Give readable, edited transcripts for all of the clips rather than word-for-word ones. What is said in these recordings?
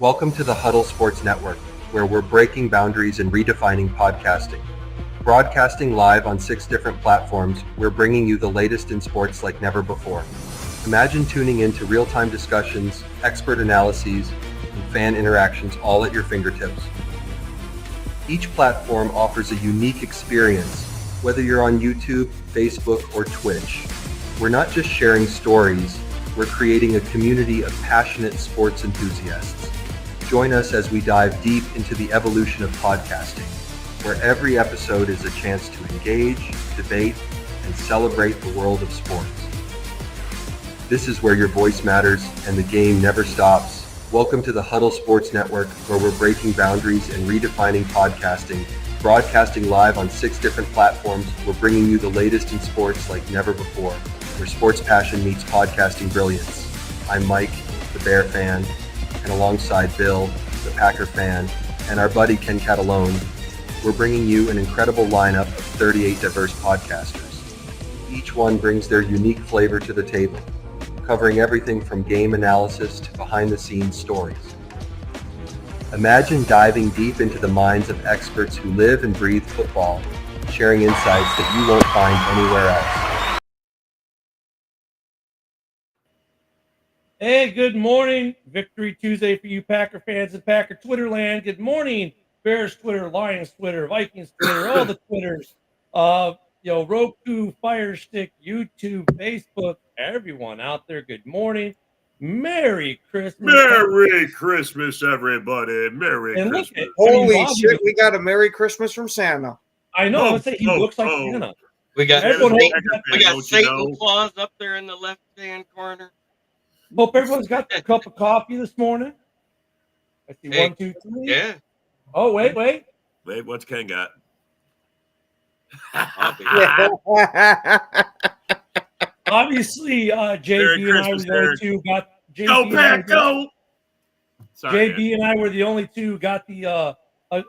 Welcome to the Huddle Sports Network, where we're breaking boundaries and redefining podcasting. Broadcasting live on 6 different platforms, we're bringing you the latest in sports like never before. Imagine tuning into real-time discussions, expert analyses, and fan interactions all at your fingertips. Each platform offers a unique experience, whether you're on YouTube, Facebook, or Twitch. We're not just sharing stories, we're creating a community of passionate sports enthusiasts. Join us as we dive deep into the evolution of podcasting, where every episode is a chance to engage, debate, and celebrate the world of sports. This is where your voice matters and the game never stops. Welcome to the Huddle Sports Network, where we're breaking boundaries and redefining podcasting. Broadcasting live on 6 different platforms, we're bringing you the latest in sports like never before, where sports passion meets podcasting brilliance. I'm Mike, the Bear fan, and alongside Bill, the Packer fan, and our buddy Ken Catalone, we're bringing you an incredible lineup of 38 diverse podcasters. Each one brings their unique flavor to the table, covering everything from game analysis to behind-the-scenes stories. Imagine diving deep into the minds of experts who live and breathe football, sharing insights that you won't find anywhere else. Hey, good morning. Victory Tuesday for you Packer fans and Packer Twitter land. Good morning. Bears Twitter, Lions Twitter, Vikings Twitter, all the Twitters. Roku, Fire Stick, YouTube, Facebook, everyone out there. Good morning. Merry Christmas. Merry Christmas, everybody. Merry And Christmas. look at- Holy shit, we got a Merry Christmas from Santa. I know. I would say he looks like oh. Santa. We got Everyone Satan Claus up there in the left-hand corner. Hope everyone's got their cup of coffee this morning. I see Hey, 1, 2, 3. Yeah. Oh, wait. Wait, what's Ken got? Obviously, JB and I were the only two got. Go, Pack, go! Sorry, JB and I were the only two got the.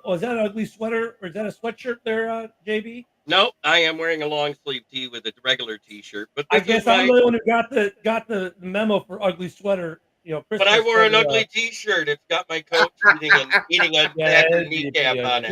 Was that an ugly sweater or is that a sweatshirt there, JB? No, I am wearing a long sleeve tee with a regular T-shirt, but I guess I'm the only one who got the memo for ugly sweater. Christmas but I wore an sweater, ugly T-shirt. It's got my coach eating a Packer kneecap on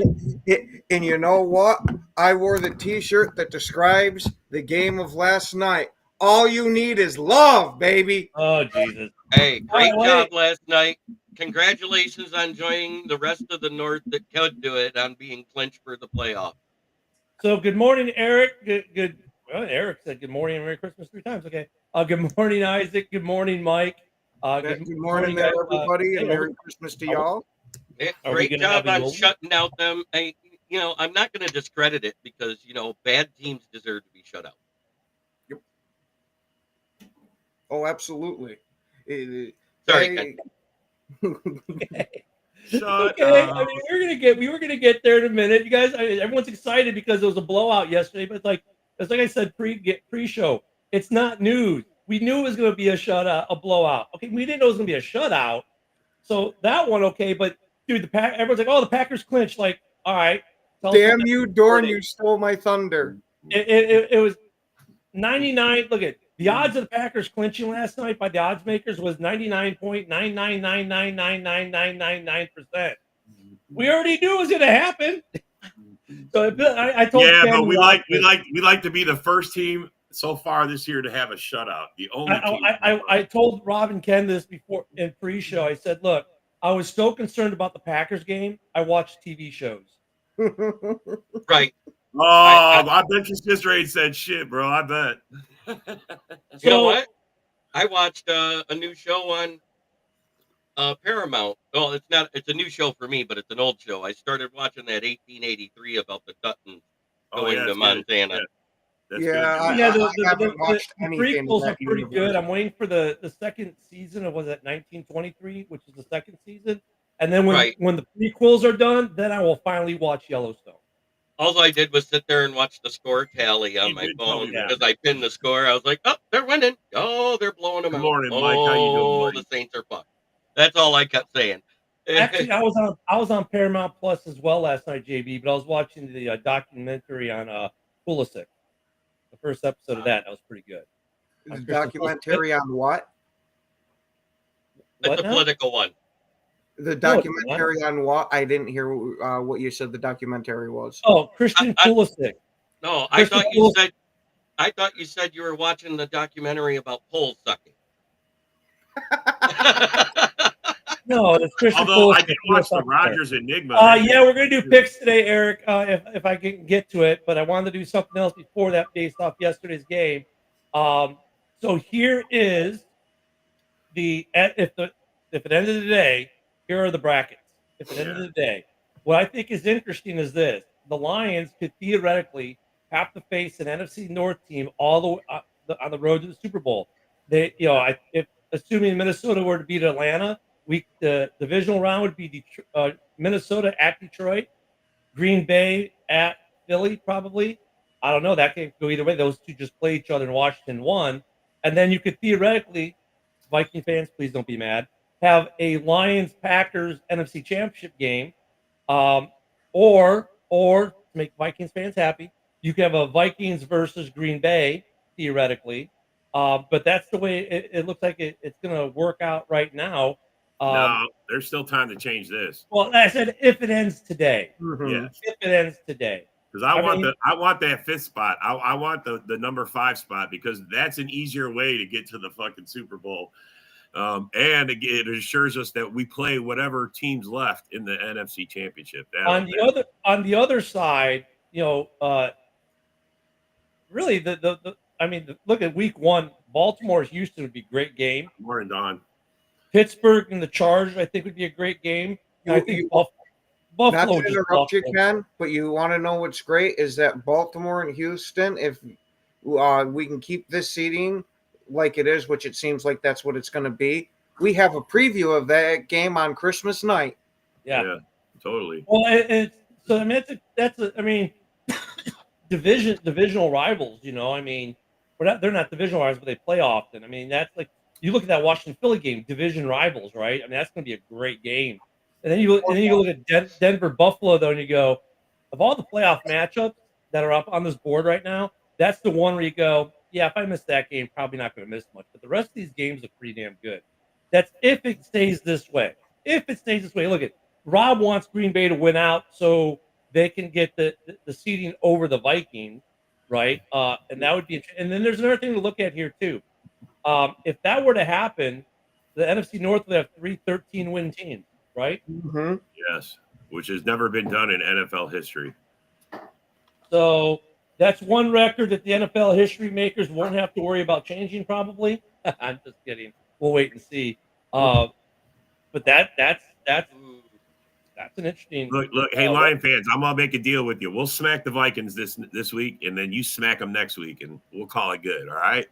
it. And you know what? I wore the T-shirt that describes the game of last night. All you need is love, baby. Oh, Jesus. Hey, great Oh, job last night. Congratulations on joining the rest of the North that could do it on being clinched for the playoff. So good morning, Eric. Good. Well, Eric said good morning and Merry Christmas 3 times. Okay. Good morning, Isaac. Good morning, Mike. Good morning there, everybody, and Merry Christmas to y'all. Great job on shutting out them. I'm not going to discredit it because, bad teams deserve to be shut out. Yep. Oh, absolutely. Sorry. Okay. I mean, we were gonna get there in a minute. You guys, everyone's excited because it was a blowout yesterday, but it's like I said pre-show. It's not news. We knew it was gonna be a blowout. Okay, we didn't know it was gonna be a shutout. So that one, okay, but dude, everyone's like, oh, the Packers clinched. Like, all right. Damn you, Dorn! You stole my thunder. It was 99. Look at the odds of the Packers clinching last night by the odds makers was 99.999999999%. We already knew it was going to happen. So I told yeah, Ken, but we like to be the first team so far this year to have a shutout. The only team. I told Rob and Ken this before in pre-show. I said, look, I was so concerned about the Packers game. I watched TV shows. Right. Oh, I bet your sister ain't said shit, bro. I bet. You know what? I watched a new show on Paramount. Well, it's a new show for me, but it's an old show. I started watching that 1883 about the Duttons going to Montana. The prequels are pretty good. I'm waiting for the second season of, was it 1923, which is the second season. And then when the prequels are done, then I will finally watch Yellowstone. All I did was sit there and watch the score tally on my phone because I pinned the score. I was like, oh, they're winning. Oh, they're blowing them out. Good morning, Mike. How you doing, buddy? The Saints are fucked. That's all I kept saying. Actually, I was on Paramount Plus as well last night, JB, but I was watching the documentary on Pulisic. The first episode of that was pretty good. The documentary on what? It's a political one. The No, it's not. documentary on what? I didn't hear what you said the documentary was. Oh, Christian Pulisic. No, Christian I thought you said you were watching the documentary about pole sucking. No, it's Christian Although I Pulisic. did watch the Rogers Enigma. Yeah, we're gonna do picks today, Eric. If I can get to it, but I wanted to do something else before that, based off yesterday's game. So here is if it ended the day, here are the brackets. If it ended the day, what I think is interesting is this: the Lions could theoretically have to face an NFC North team all the way on the road to the Super Bowl. They, if assuming Minnesota were to beat Atlanta, the divisional round would be Minnesota at Detroit, Green Bay at Philly, probably. I don't know. That could go either way. Those two just play each other, and Washington won. And then you could theoretically, Viking fans, please don't be mad, have a Lions-Packers NFC Championship game, or to make Vikings fans happy, you could have a Vikings versus Green Bay, theoretically. But that's the way it looks like it's going to work out right now. No, there's still time to change this. Well, I said if it ends today. Mhm. Yes. If it ends today. Because I want that fifth spot. I want the number 5 spot, because that's an easier way to get to the fucking Super Bowl. And it assures us that we play whatever teams left in the NFC Championship. On the other side, really look at week 1. Baltimore Houston would be a great game. More and Don. Pittsburgh and the Chargers, I think, would be a great game. I think Buffalo. Not to would just interrupt you, Buffalo. Ken, but you want to know what's great is that Baltimore and Houston, if we can keep this seeding like it is, which it seems like that's what it's going to be, we have a preview of that game on Christmas night. Yeah. Totally. Well, divisional rivals. They're not divisional rivals, but they play often. That's like, you look at that Washington Philly game, division rivals, right? That's going to be a great game. And then you look at Denver Buffalo, though, and you go, of all the playoff matchups that are up on this board right now, that's the one where you go, yeah, if I miss that game, probably not going to miss much. But the rest of these games are pretty damn good. That's if it stays this way. If it stays this way, look at Rob wants Green Bay to win out so they can get the seeding over the Vikings, right? And that would be. And then there's another thing to look at here too. If that were to happen, the NFC North would have 3 13-win teams, right? Mm-hmm. Yes, which has never been done in NFL history. So that's one record that the NFL history makers won't have to worry about changing, probably. I'm just kidding. We'll wait and see. But that's an interesting. Look, hey, Lion fans, I'm gonna make a deal with you. We'll smack the Vikings this week, and then you smack them next week, and we'll call it good. All right.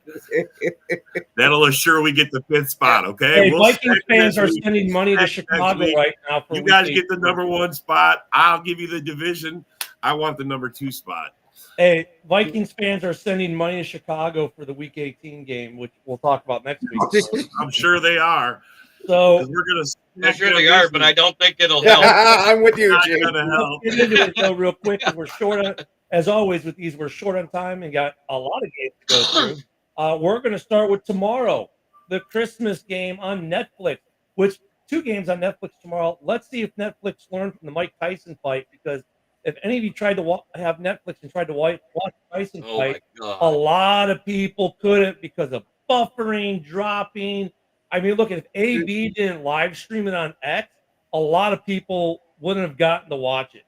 That'll assure we get the 5th spot. Okay. Hey, Vikings fans are sending money to Chicago right now. You guys get the number 1 spot. I'll give you the division. I want the number 2 spot. Hey, Vikings fans are sending money to Chicago for the Week 18 game, which we'll talk about next week. I'm sure they are. So we're gonna. I'm sure they are, but I don't think it'll help. I'm with you, Not Jay. gonna help. Let's get into it though, real quick. We're short on, as always with these. We're short on time and got a lot of games to go through. We're going to start with tomorrow, the Christmas game on Netflix. Which 2 games on Netflix tomorrow. Let's see if Netflix learned from the Mike Tyson fight, because if any of you tried to have Netflix and tried to watch the Tyson fight, a lot of people couldn't because of buffering, dropping. Look, if AB didn't live stream it on X, a lot of people wouldn't have gotten to watch it.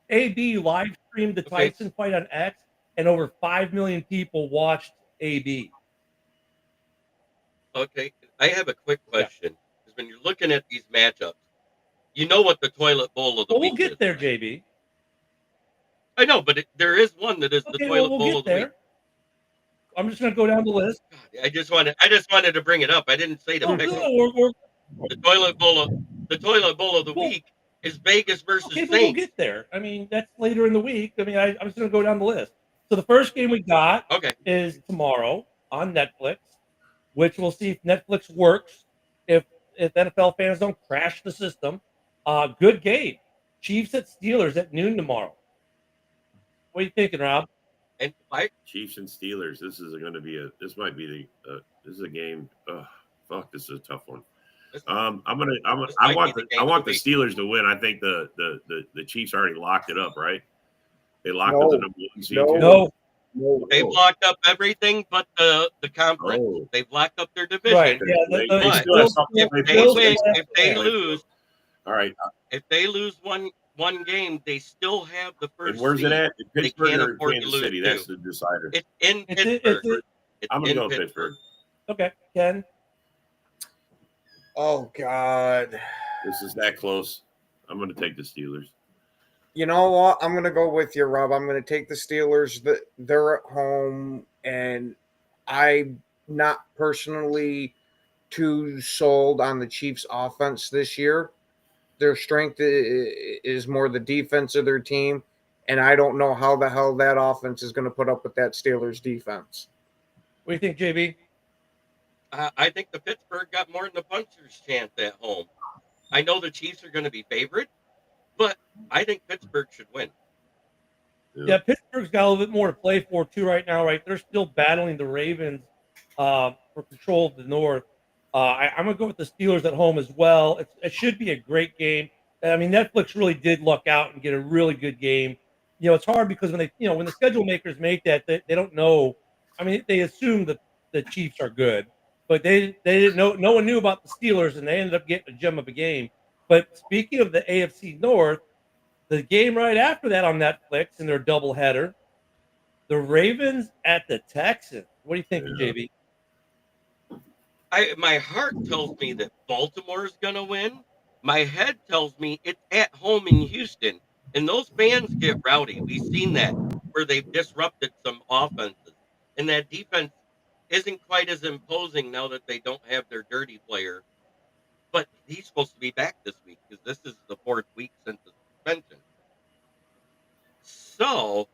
AB live streamed the Tyson fight on X, and over 5 million people watched AB. Okay, I have a quick question. Because when you're looking at these matchups, you know what the toilet bowl of the week is. We'll get there, JB. I know, but there is one that is the toilet bowl of the week. I'm just going to go down the list. I just wanted to bring it up. I didn't say to pick it. The toilet bowl of the week is Vegas versus Saints. We'll get there. That's later in the week. I'm just going to go down the list. So the first game we got is tomorrow on Netflix, which we'll see if Netflix works, if NFL fans don't crash the system. Good game. Chiefs at Steelers at noon tomorrow. What are you thinking, Rob? And Chiefs and Steelers. This is a game. Oh, fuck, this is a tough one. I might want be the the game I of want the the week. Steelers to win. I think the Chiefs already locked it up, right? They locked No. up the number 1 seed. No. too? No, No. They've locked up everything but the conference. Oh. They've locked up their division. right? Yeah, They But still have something to if play they for. win, still have if to they play. lose, All right. if they lose one game, they still have the first. And where's seed. it at? In They Pittsburgh can't or afford to Kansas lose City? two. That's the decider. It's in It's Pittsburgh. It's I'm going to in go Pittsburgh. okay, Ken. Oh God. This is that close. I'm going to take the Steelers. You know what? I'm going to go with you, Rob. I'm going to take the Steelers. They're at home, and I'm not personally too sold on the Chiefs' offense this year. Their strength is more the defense of their team, and I don't know how the hell that offense is going to put up with that Steelers defense. What do you think, JB? I think the Pittsburgh got more than a puncher's chance at home. I know the Chiefs are going to be favored, but I think Pittsburgh should win. Yeah, Pittsburgh's got a little bit more to play for too right now. Right, they're still battling the Ravens for control of the North. I'm gonna go with the Steelers at home as well. It should be a great game. I mean, Netflix really did luck out and get a really good game. You know, it's hard because when when the schedule makers make that, they don't know. I mean, they assume that the Chiefs are good, but they didn't know. No one knew about the Steelers, and they ended up getting a gem of a game. But speaking of the AFC North, the game right after that on Netflix in their doubleheader, the Ravens at the Texans. What do you think, JB? My heart tells me that Baltimore is going to win. My head tells me it's at home in Houston, and those fans get rowdy. We've seen that where they've disrupted some offenses, and that defense isn't quite as imposing now that they don't have their dirty player. But he's supposed to be back this week because this is the 4th week since the suspension. So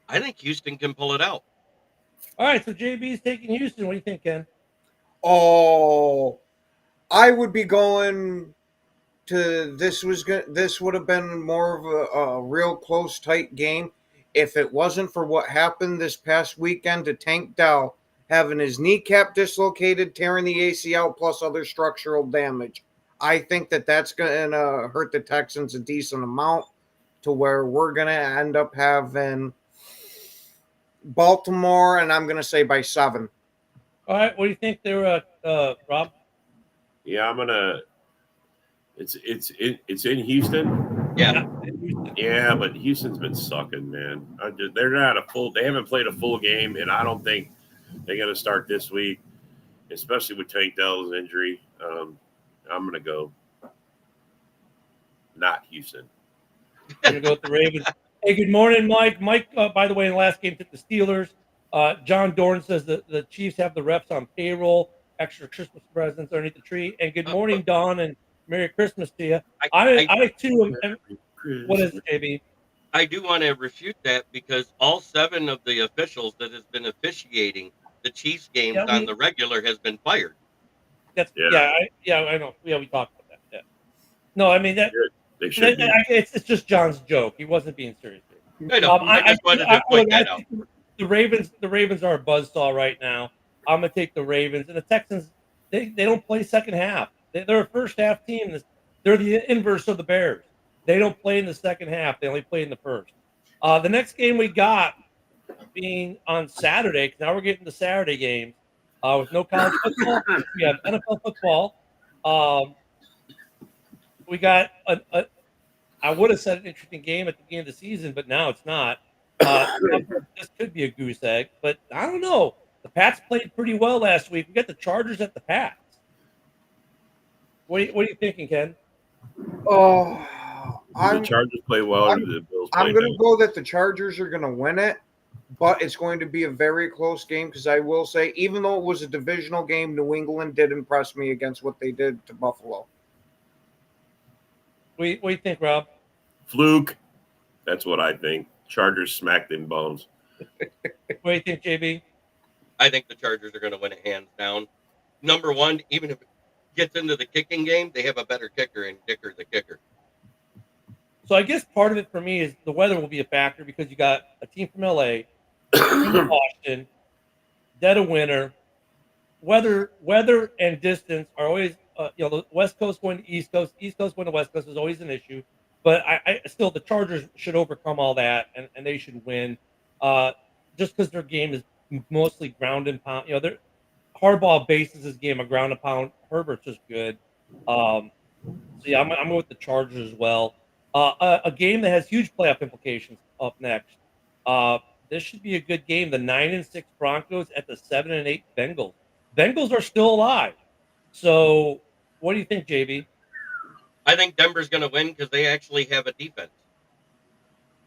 I think Houston can pull it out. All right, so JB's taking Houston. What do you think, Ken? Oh, I would be going to this would have been more of a real close, tight game if it wasn't for what happened this past weekend to Tank Dell having his kneecap dislocated, tearing the ACL, plus other structural damage. I think that's going to hurt the Texans a decent amount to where we're going to end up having Baltimore, and I'm going to say by 7. All right, what do you think there, Rob? Yeah, I'm gonna. It's in Houston. Yeah. Yeah, but Houston's been sucking, man. They're not They haven't played a full game, and I don't think they're gonna start this week, especially with Tank Dell's injury. I'm gonna go. Not Houston. I'm gonna go with the Ravens. Hey, good morning, Mike. Mike, by the way, in the last game took the Steelers. John Dorn says that the Chiefs have the refs on payroll, extra Christmas presents underneath the tree. And good morning, Don, and Merry Christmas to you. I too am. What is it, JB? I do want to refute that because all 7 of the officials that has been officiating the Chiefs games on the regular has been fired. That's I know. Yeah, we talked about that. Yeah. No, I mean that. They should. It's just John's joke. He wasn't being serious. I know. I just wanted to point that out. The Ravens are a buzzsaw right now. I'm gonna take the Ravens, and the Texans. They don't play second half. They're a first half team. They're the inverse of the Bears. They don't play in the second half. They only play in the first. The next game we got being on Saturday, because now we're getting the Saturday games with no college football. We have NFL football. We got I would have said an interesting game at the beginning of the season, but now it's not. This could be a goose egg, but I don't know. The Pats played pretty well last week. We got the Chargers at the Pats. What are you thinking, Ken? Oh, the Chargers play well. Or the Bills play I'm going to go that the Chargers are going to win it, but it's going to be a very close game because I will say, even though it was a divisional game, New England did impress me against what they did to Buffalo. What do you think, Rob? Fluke. That's what I think. Chargers smacked them bones. What do you think, JB? I think the Chargers are going to win it hands down. Number one, even if it gets into the kicking game, they have a better kicker in Dicker the kicker. So I guess part of it for me is the weather will be a factor because you got a team from LA, from Boston, dead of winter. Weather and distance are always the West Coast going to East Coast going to West Coast is always an issue. But I still the Chargers should overcome all that and they should win. Just because their game is mostly ground and pound. They're Harbaugh bases his game a ground and pound. Herbert's just good. So yeah, I'm with the Chargers as well. A game that has huge playoff implications up next. This should be a good game. The 9-6 Broncos at the 7-8 Bengals. Bengals are still alive. So, what do you think, JB? I think Denver's going to win because they actually have a defense.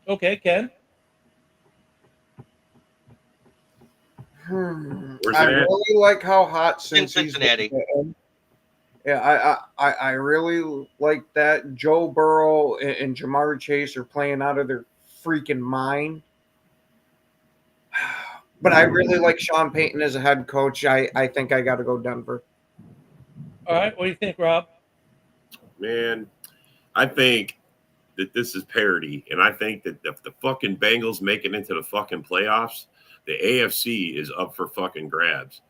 Okay, Ken. Where's I that? really like how hot In since he's Cincinnati. Yeah, I really like that. Joe Burrow and Jamar Chase are playing out of their freaking mind. But I really like Sean Payton as a head coach. I think I got to go Denver. All right, what do you think, Rob? Man, I think that this is parity, and I think that if the fucking Bengals make it into the fucking playoffs, the AFC is up for fucking grabs.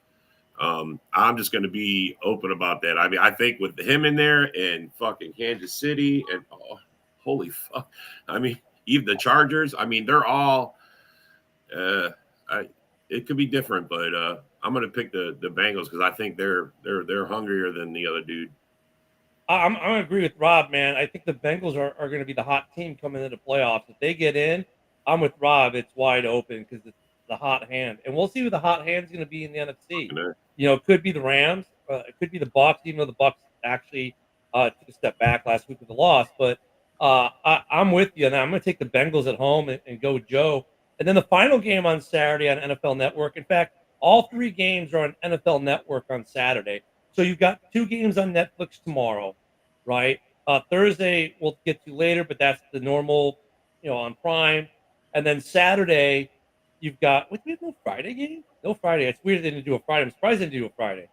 I'm just going to be open about that. I mean, I think with him in there and fucking Kansas City and holy fuck, I mean, even the Chargers. I mean, they're all. It could be different, but I'm going to pick the Bengals because I think they're hungrier than the other dude. I'm going to agree with Rob, man. I think the Bengals are going to be the hot team coming into the playoffs. If they get in, I'm with Rob. It's wide open because it's the hot hand. And we'll see who the hot hand is going to be in the NFC. It could be the Rams. It could be the Bucs, even though the Bucs actually took a step back last week with the loss. But I'm with you. And I'm going to take the Bengals at home and go with Joe. And then the final game on Saturday on NFL Network. In fact, all three games are on NFL Network on Saturday. So you've got two games on Netflix tomorrow, right? Thursday we'll get to later, but that's the normal, on Prime. And then Saturday, you've got. We have no Friday game? No Friday. It's weird they didn't do a Friday. I'm surprised they didn't do a Friday.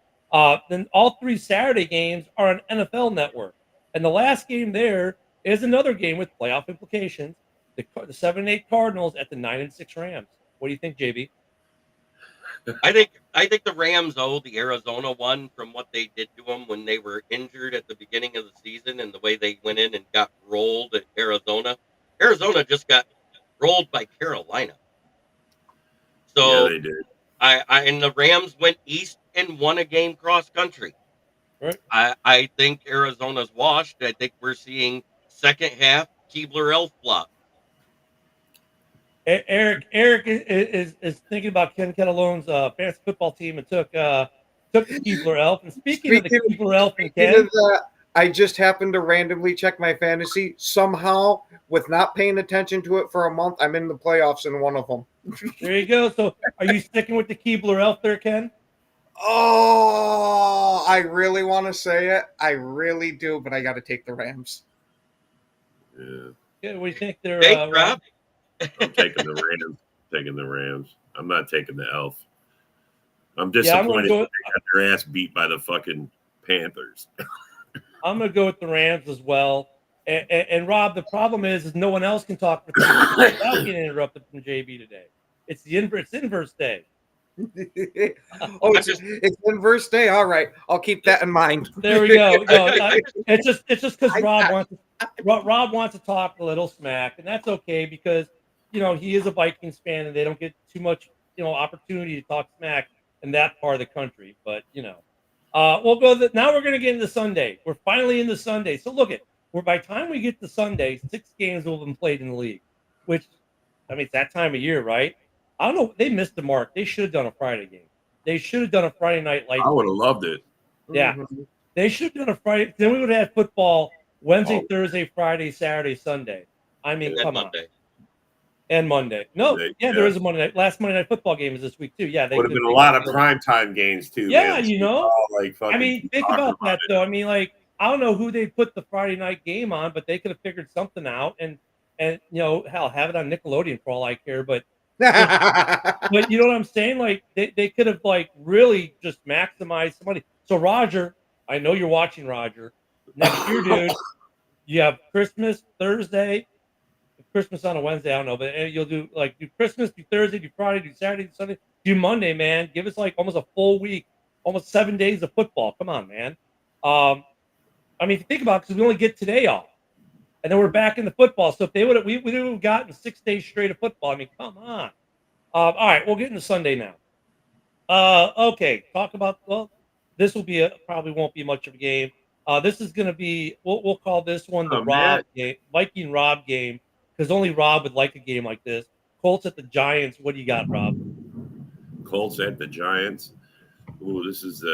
Then all three Saturday games are on NFL Network. And the last game there is another game with playoff implications. The 7-8 Cardinals at the 9-6 Rams. What do you think, JB? I think the Rams owe the Arizona one from what they did to them when they were injured at the beginning of the season and the way they went in and got rolled at Arizona. Arizona just got rolled by Carolina. So yeah, they did. And the Rams went east and won a game cross country. Right. I think Arizona's washed. I think we're seeing second half Keebler-Elf flop. Eric is thinking about Ken Ketalone's fantasy football team and took the Keebler Elf. And speaking of the Keebler Elf and Ken, I just happened to randomly check my fantasy. Somehow, with not paying attention to it for a month, I'm in the playoffs in one of them. There you go. So are you sticking with the Keebler Elf there, Ken? Oh, I really want to say it. I really do, but I got to take the Rams. Yeah, what do you think there, Rob? I'm taking the Rams. Taking the Rams. I'm not taking the Elf. I'm disappointed they got their ass beat by the fucking Panthers. I'm going to go with the Rams as well. And Rob, the problem is no one else can talk without getting interrupted from JB today. It's the inverse day. It's inverse day. All right, I'll keep that in mind. There we go. It's just because Rob wants to talk a little smack, and that's okay because he is a Vikings fan, and they don't get too much opportunity to talk smack in that part of the country. But we'll go. Now we're going to get into Sunday. We're finally into Sunday. So look by the time we get to Sunday, 6 games will have been played in the league, which it's that time of year, right? I don't know. They missed the mark. They should have done a Friday game. They should have done a Friday night light. I would have loved it. Yeah. They should have done a Friday. Then we would have had football Wednesday, Thursday, Friday, Saturday, Sunday. Come on. And Monday. No, there is a Monday night. Last Monday night football game is this week, too. Yeah. They would have been a lot of primetime games, too. Yeah, man. Think about that, though. I don't know who they put the Friday night game on, but they could have figured something out. And hell, have it on Nickelodeon for all I care. But you know what I'm saying? They could have really just maximized some money. So Roger, I know you're watching, Roger. Next year, dude, you have Christmas Thursday, Christmas on a Wednesday. I don't know, but you'll do Christmas, do Thursday, do Friday, do Saturday, do Sunday, do Monday, man. Give us almost a full week, almost 7 days of football. Come on, man. I mean, if you think about it, because we only get today off, and then we're back in the football. So if they would have, we would have gotten 6 days straight of football. I mean, come on. All right, we'll get into Sunday now. Okay, talk about this will be probably won't be much of a game. This is going to be we'll call this one the Rob game, Viking Rob game, because only Rob would like a game like this. Colts at the Giants. What do you got, Rob? Colts at the Giants. Ooh, this is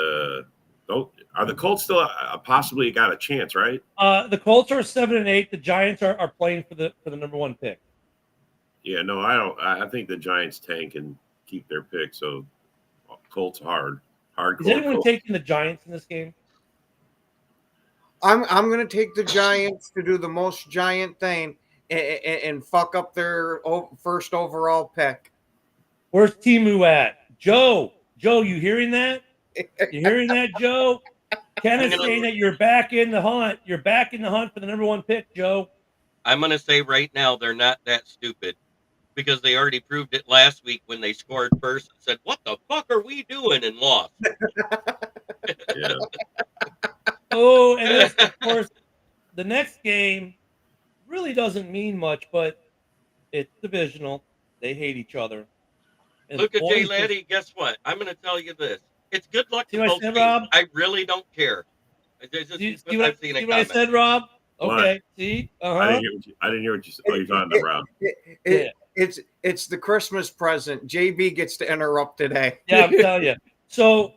are the Colts still possibly got a chance, right? The Colts are 7-8. The Giants are playing for the number 1 pick. Yeah, no, I don't. I think the Giants tank and keep their pick. So Colts hardcore. Is anyone Colts. taking the Giants in this game? I'm going to take the Giants to do the most giant thing and fuck up their first overall pick. Where's Timu at? Joe, you hearing that? You hearing that, Joe? Ken is saying that you're back in the hunt. You're back in the hunt for the number 1 pick, Joe. I'm going to say right now they're not that stupid because they already proved it last week when they scored first and said, "What the fuck are we doing?" and lost. Yeah. Oh, and this, of course, the next game really doesn't mean much, but it's divisional. They hate each other. And Look at Jay boys Laddie. Guess what? I'm going to tell you this. It's good luck See to what I both said, teams. Rob? I really don't care. See what I said, Rob? What? Okay. See? I didn't hear what you said. Oh, you found it, Rob. It's the Christmas present. JB gets to interrupt today. Yeah, I'm telling you. So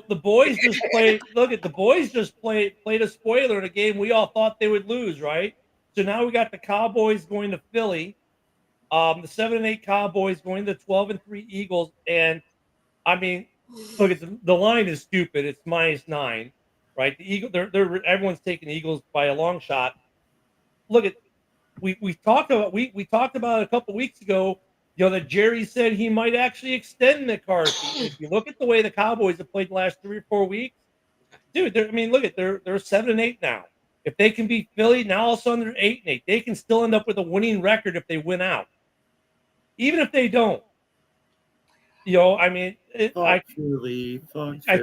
the boys just played. Look at the boys just played a spoiler in a game we all thought they would lose, right? So now we got the Cowboys going to Philly, the 7-8 Cowboys going to 12-3 Eagles, and I mean, look at the line is stupid. It's -9, right? The Eagle, they're everyone's taking the Eagles by a long shot. Look at we talked about we talked about a couple weeks ago. You know that Jerry said he might actually extend McCarthy. If you look at the way the Cowboys have played the last 3 or 4 weeks, dude. I mean, look at they're 7-8 now. If they can beat Philly, now all of a sudden they're 8-8. They can still end up with a winning record if they win out, even if they don't. You know, I mean, I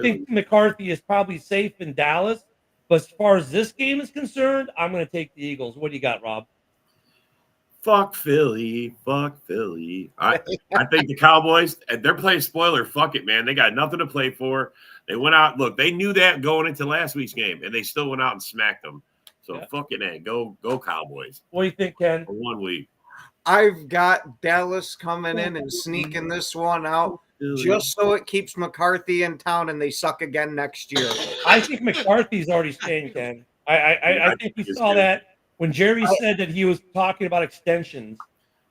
think McCarthy is probably safe in Dallas, but as far as this game is concerned, I'm going to take the Eagles. What do you got, Rob? Fuck Philly. Fuck Philly. I think the Cowboys, they're playing spoiler. Fuck it, man. They got nothing to play for. They went out. Look, they knew that going into last week's game, and they still went out and smacked them. So Yeah. fucking A. Go Cowboys. What do you think, Ken? For 1 week. I've got Dallas coming in and sneaking this one out just so it keeps McCarthy in town and they suck again next year. I think McCarthy's already staying, Ken. I think we saw that when Jerry said that he was talking about extensions.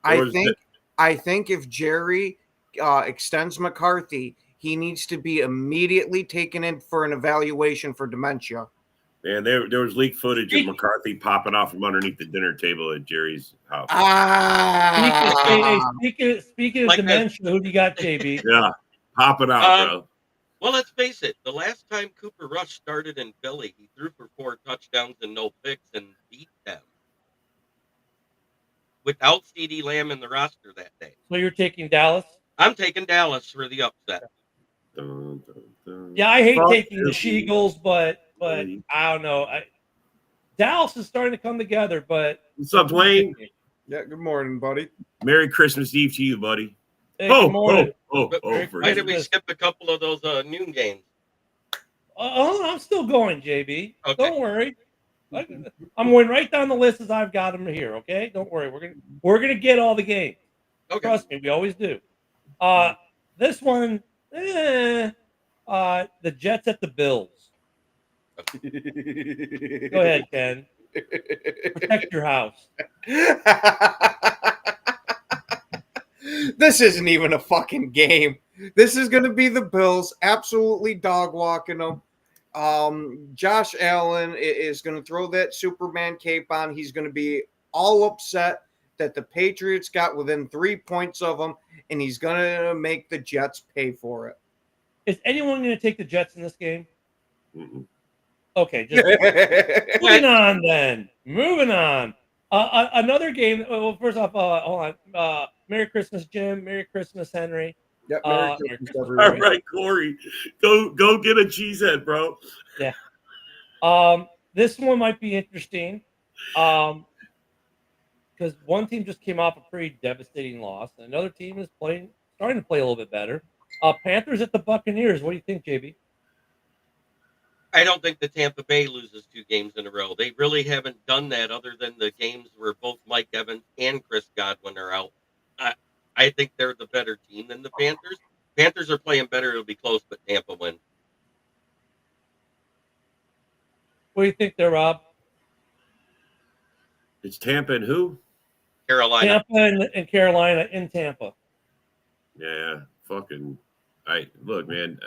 I think if Jerry extends McCarthy, he needs to be immediately taken in for an evaluation for dementia. Man, there was leaked footage of McCarthy popping off from underneath the dinner table at Jerry's house. Speaking of Like dementia, who do you got, JB? Yeah, popping out, bro. Well, let's face it. The last time Cooper Rush started in Philly, he threw for 4 touchdowns and no picks and beat them without CeeDee Lamb in the roster that day. So you're taking Dallas? I'm taking Dallas for the upset. Dun, dun, dun. Yeah, I hate Fuck taking the Philly. Sheagles, but I don't know. Dallas is starting to come together, but What's up, Dwayne? Yeah, good morning, buddy. Merry Christmas Eve to you, buddy. Hey, good morning. Why did we skip a couple of those noon games? I'm still going, JB. Okay. Don't worry. I'm going right down the list as I've got them here. Okay, don't worry. We're gonna get all the games. Okay. Trust me, we always do. This one, the Jets at the Bills. Go ahead, Ken. Protect your house. This isn't even a fucking game. This is going to be the Bills absolutely dog walking them. Josh Allen is going to throw that Superman cape on. He's going to be all upset that the Patriots got within 3 points of him, and he's going to make the Jets pay for it. Is anyone going to take the Jets in this game? Mm-mm. Okay, just moving on then. Moving on. Another game. Well, first off, hold on. Merry Christmas, Jim. Merry Christmas, Henry. Yep, Merry Christmas, Christmas. All right, Corey. Go get a cheesehead, bro. Yeah. This one might be interesting. Because one team just came off a pretty devastating loss, and another team is starting to play a little bit better. Panthers at the Buccaneers. What do you think, JB? I don't think the Tampa Bay loses 2 games in a row. They really haven't done that other than the games where both Mike Evans and Chris Godwin are out. I think they're the better team than the Panthers. Panthers are playing better. It'll be close, but Tampa wins. What do you think there, Rob? It's Tampa and who? Carolina. Tampa and Carolina in Tampa. Yeah, fucking. Look, man.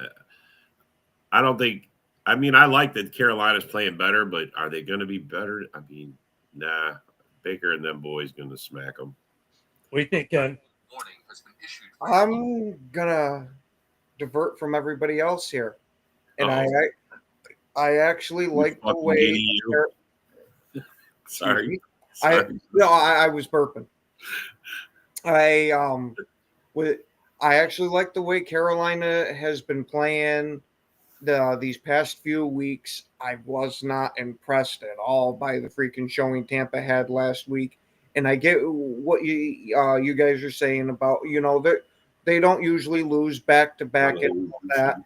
I don't think. I mean, I like that Carolina's playing better, but are they going to be better? I mean, nah. Baker and them boys going to smack them. What do you think, Ken? I'm gonna divert from everybody else here, and I actually like the way. Sorry. I was burping. I actually like the way Carolina has been playing these past few weeks. I was not impressed at all by the freaking showing Tampa had last week. And I get what you guys are saying about, they don't usually lose back to back and all that.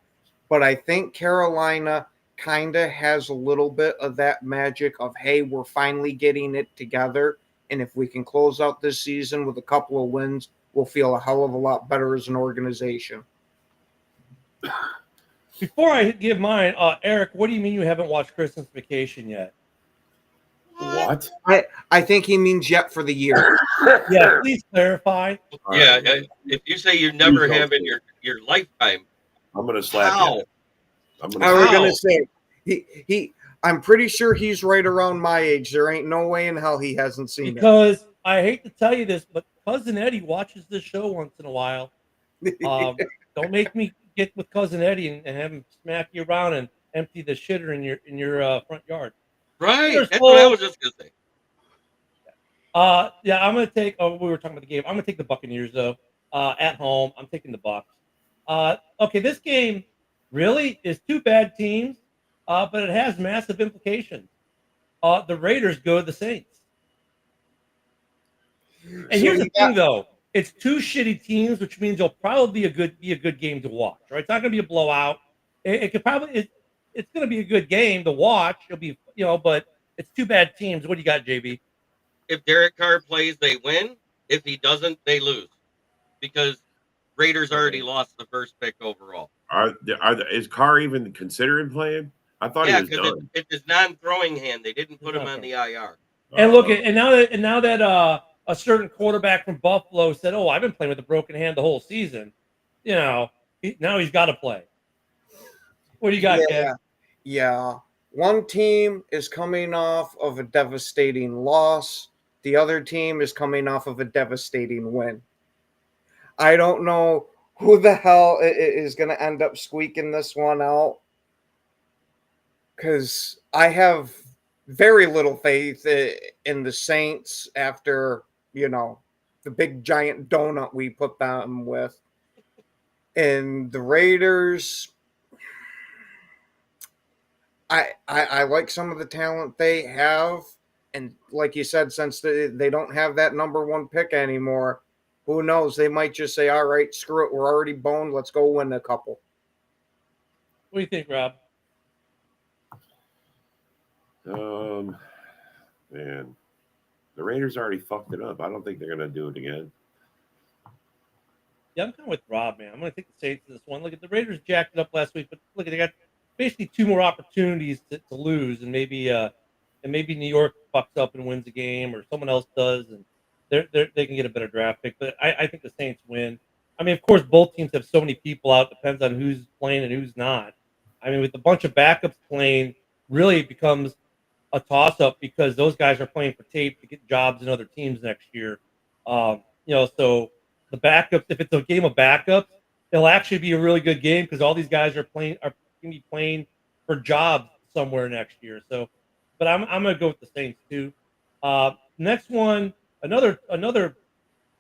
But I think Carolina kind of has a little bit of that magic of, hey, we're finally getting it together. And if we can close out this season with a couple of wins, we'll feel a hell of a lot better as an organization. Before I give mine, Eric, what do you mean you haven't watched Christmas Vacation yet? What? I think he means yet for the year. Yeah, please clarify. Yeah, if you say you never have in your lifetime, I'm gonna slap how? you. I'm I was gonna. gonna say he. I'm pretty sure he's right around my age. There ain't no way in hell he hasn't seen it. Because I hate to tell you this, but Cousin Eddie watches this show once in a while. Don't make me get with Cousin Eddie and have him smack you around and empty the shitter in your front yard. Right. That's what I was just gonna say. Yeah, I'm gonna take. Oh, we were talking about the game. I'm gonna take the Buccaneers though. At home, I'm taking the Bucs. Okay, this game really is 2 bad teams, but it has massive implications. The Raiders go to the Saints, and here's the thing though: it's 2 shitty teams, which means it'll probably be a good game to watch. Right? It's not gonna be a blowout. It could probably it's gonna be a good game to watch. It'll be but it's 2 bad teams. What do you got, JB? If Derek Carr plays, they win. If he doesn't, they lose. Because Raiders already lost the first pick overall. Is Carr even considering playing? I thought he was done. It's his non-throwing hand. They didn't put him on the IR. And look, and now that a certain quarterback from Buffalo said, "Oh, I've been playing with a broken hand the whole season," now he's got to play. What do you got, Ken? Yeah. One team is coming off of a devastating loss. The other team is coming off of a devastating win. I don't know who the hell is going to end up squeaking this one out, because I have very little faith in the Saints after, the big giant donut we put them with. And the Raiders, I like some of the talent they have. And like you said, since they don't have that number 1 pick anymore, who knows? They might just say, all right, screw it. We're already boned. Let's go win a couple. What do you think, Rob? Man, the Raiders already fucked it up. I don't think they're going to do it again. Yeah, I'm kind of with Rob, man. I'm going to take the Saints in this one. Look at the Raiders jacked it up last week, but look, they got basically 2 more opportunities to lose, and maybe New York fucks up and wins a game, or someone else does, and they can get a better draft pick. But I think the Saints win. I mean, of course, both teams have so many people out. Depends on who's playing and who's not. I mean, with a bunch of backups playing, really it becomes a toss-up because those guys are playing for tape to get jobs in other teams next year. So the backups, if it's a game of backups, it'll actually be a really good game because all these guys are going to be playing for jobs somewhere next year. So, but I'm going to go with the Saints too. Next one, another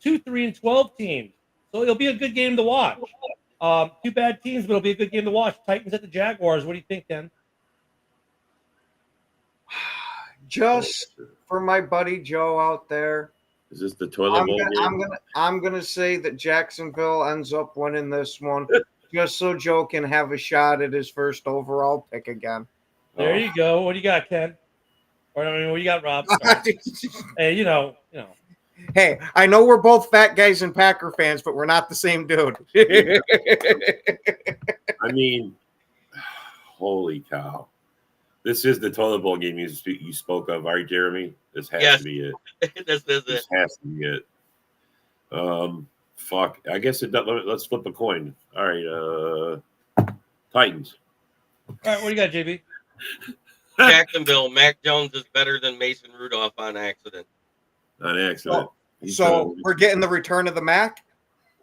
2, 3, and 12 teams. So it'll be a good game to watch. 2 bad teams, but it'll be a good game to watch. Titans at the Jaguars. What do you think, Ken? just for my buddy Joe out there, Is this the toilet bowl game? I'm gonna say that Jacksonville ends up winning this one, just so Joe can have a shot at his first overall pick again. There you go. What do you got, Ken? Or I mean, what do you got, Rob? Hey, you know. Hey, I know we're both fat guys and Packer fans, but we're not the same dude. I mean, holy cow. This is the toilet bowl game you spoke of, right, Jeremy? This has to be it. This is it. This has to be it. Fuck. I guess let's flip a coin. All right. Titans. All right, what do you got, JB? Jacksonville. Mac Jones is better than Mason Rudolph on accident. On accident. So we're getting the return of the Mac?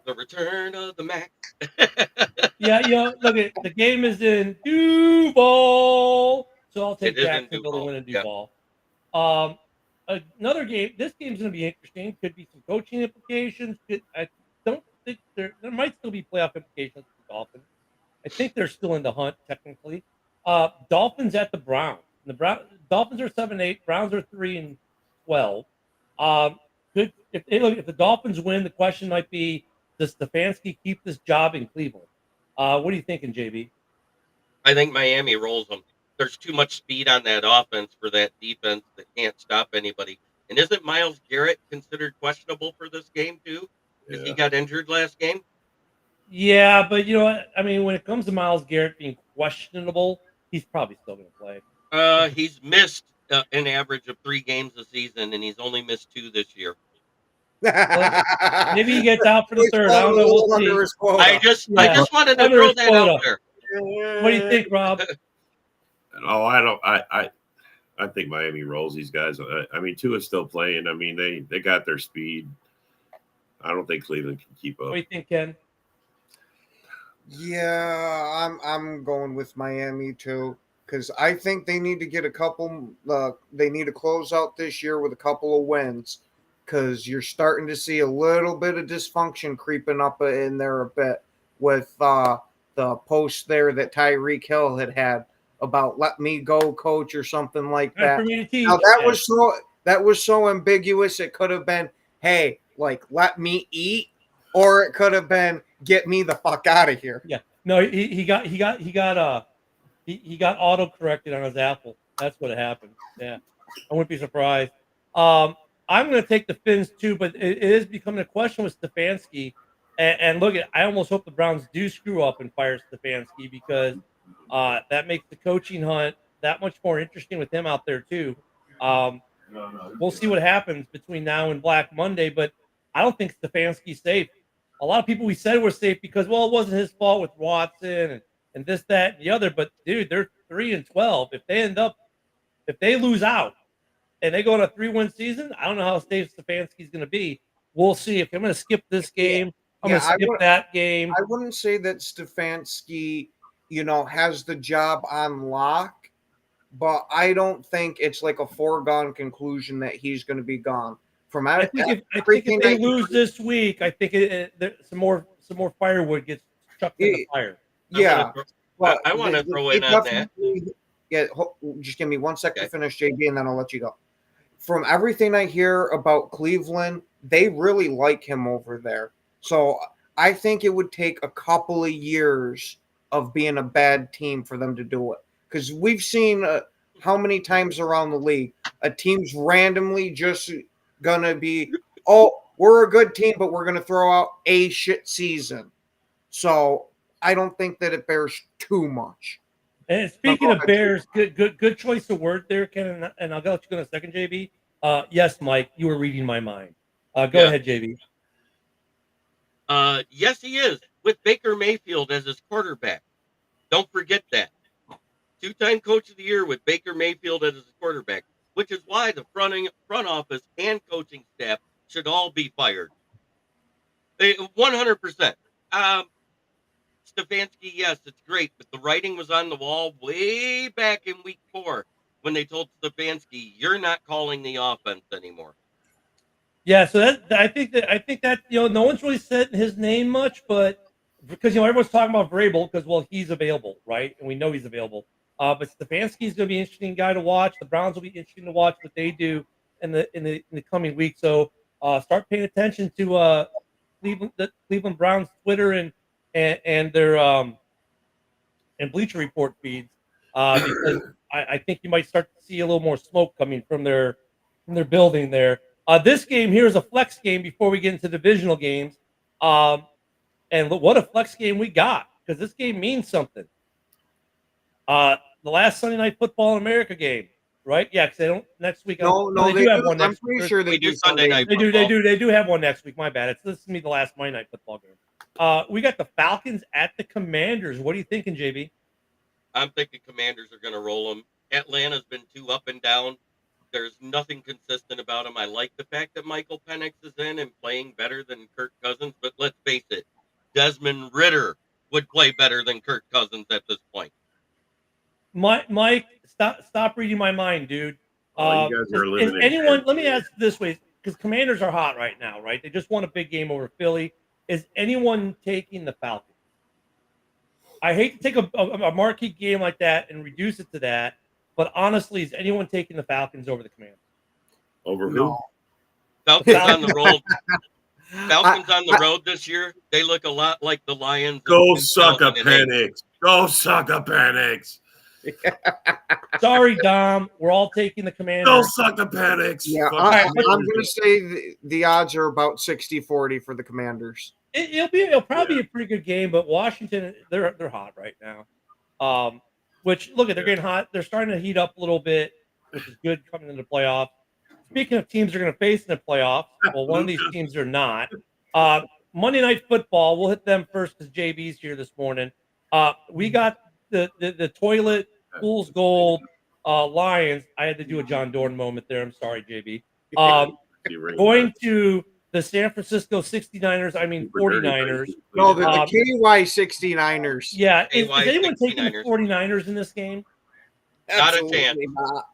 The return of the Mac. Yeah, look at the game is in Duval, so I'll take Jacksonville to win in Duval. Yeah. Another game. This game's going to be interesting. Could be some coaching implications. I don't think there might still be playoff implications for the Dolphins. I think they're still in the hunt technically. Dolphins at the Browns. Dolphins are 7-8. Browns are 3-12. If the Dolphins win, the question might be, does Stefanski keep this job in Cleveland? What are you thinking, JB? I think Miami rolls them. There's too much speed on that offense for that defense that can't stop anybody. And isn't Myles Garrett considered questionable for this game too? Because he got injured last game? Yeah, but you know what? I mean, when it comes to Myles Garrett being questionable, he's probably still going to play. He's missed an average of 3 games a season, and he's only missed 2 this year. Maybe he gets out for the third. I don't know. We'll see. I just wanted to throw that out there. What do you think, Rob? Oh, I don't. I think Miami rolls these guys. I mean, Tua's still playing. I mean, they got their speed. I don't think Cleveland can keep up. What do you think, Ken? Yeah, I'm going with Miami too, because I think they need to get a couple. They need to close out this year with a couple of wins, because you're starting to see a little bit of dysfunction creeping up in there a bit with the post there that Tyreek Hill had about "let me go, coach" or something like that. Now that was so ambiguous. It could have been, "Hey, like let me eat," or it could have been, "Get me the fuck out of here." Yeah, no, he got auto corrected on his Apple. That's what happened. Yeah, I wouldn't be surprised. I'm going to take the Finns too, but it is becoming a question with Stefanski. And look, I almost hope the Browns do screw up and fire Stefanski, because that makes the coaching hunt that much more interesting with him out there too. We'll see what happens between now and Black Monday, but I don't think Stefanski's safe. A lot of people we said were safe because, well, it wasn't his fault with Watson and this, that, and the other. But dude, they're 3-12. If they lose out and they go on a 3-win season, I don't know how safe Stefanski's going to be. We'll see. If I'm going to skip this game, I'm going to skip that game. I wouldn't say that Stefanski, has the job on lock, but I don't think it's like a foregone conclusion that he's going to be gone. I think if they lose this week, I think some more firewood gets chucked in the fire. Yeah, I want to throw in on that. Yeah, just give me 1 second to finish, JB, and then I'll let you go. From everything I hear about Cleveland, they really like him over there. So I think it would take a couple of years of being a bad team for them to do it. Because we've seen how many times around the league a team's randomly just going to be, we're a good team, but we're going to throw out a shit season. So I don't think that it bears too much. And speaking of Bears, good choice of word there, Ken, and I'll let you go in a second, JB. Yes, Mike, you were reading my mind. Go ahead, JB. Yes, he is, with Baker Mayfield as his quarterback. Don't forget that. 2-time Coach of the Year with Baker Mayfield as his quarterback, which is why the front office and coaching staff should all be fired. 100%. Stefanski, yes, it's great, but the writing was on the wall way back in week 4 when they told Stefanski, "You're not calling the offense anymore." Yeah, so I think that no one's really said his name much, but because everyone's talking about Vrabel because he's available, right? And we know he's available. But Stefanski is going to be an interesting guy to watch. The Browns will be interesting to watch what they do in the coming week. So start paying attention to the Cleveland Browns Twitter and their and Bleacher Report feeds because I think you might start to see a little more smoke coming from their building there. This game here is a flex game before we get into divisional games. And what a flex game we got because this game means something. The last Sunday Night Football in America game, right? Yeah, because they don't next week. No, they do have one I'm next pretty week. sure they do Sunday night. They do have one next week. My bad. This is me the last Monday Night Football game. We got the Falcons at the Commanders. What are you thinking, JB? I'm thinking Commanders are going to roll them. Atlanta's been too up and down. There's nothing consistent about them. I like the fact that Michael Penix is in and playing better than Kirk Cousins, but let's face it, Desmond Ridder would play better than Kirk Cousins at this point. Mike, stop reading my mind, dude. Oh, you guys are living is in anyone? fear. Let me ask this way, because Commanders are hot right now, right? They just won a big game over Philly. Is anyone taking the Falcons? I hate to take a marquee game like that and reduce it to that, but honestly, is anyone taking the Falcons over the Commanders? Over who? No. Falcons on the road. Falcons on the road this year. They look a lot like the Lions. Go in suck a 2008. Penix. Go suck a Penix. Sorry, Dom. We're all taking the Go Commanders. suck a Penix. Yeah, Fuck I'm you. going to say the odds are about 60-40 for the Commanders. It'll probably be a pretty good game, but Washington they're hot right now. Which look at they're getting hot. They're starting to heat up a little bit, which is good coming into the playoffs. Speaking of teams they're going to face in the playoffs, well, one of these teams are not. Monday Night Football. We'll hit them first because JB's here this morning. We got the toilet fool's gold Lions. I had to do a John Dorn moment there. I'm sorry, JB. Going to the San Francisco 69ers. I mean 49ers. No, the KY 69ers. Yeah. Is KY anyone taking the 69ers. 49ers in this game? Not a Absolutely chance. not.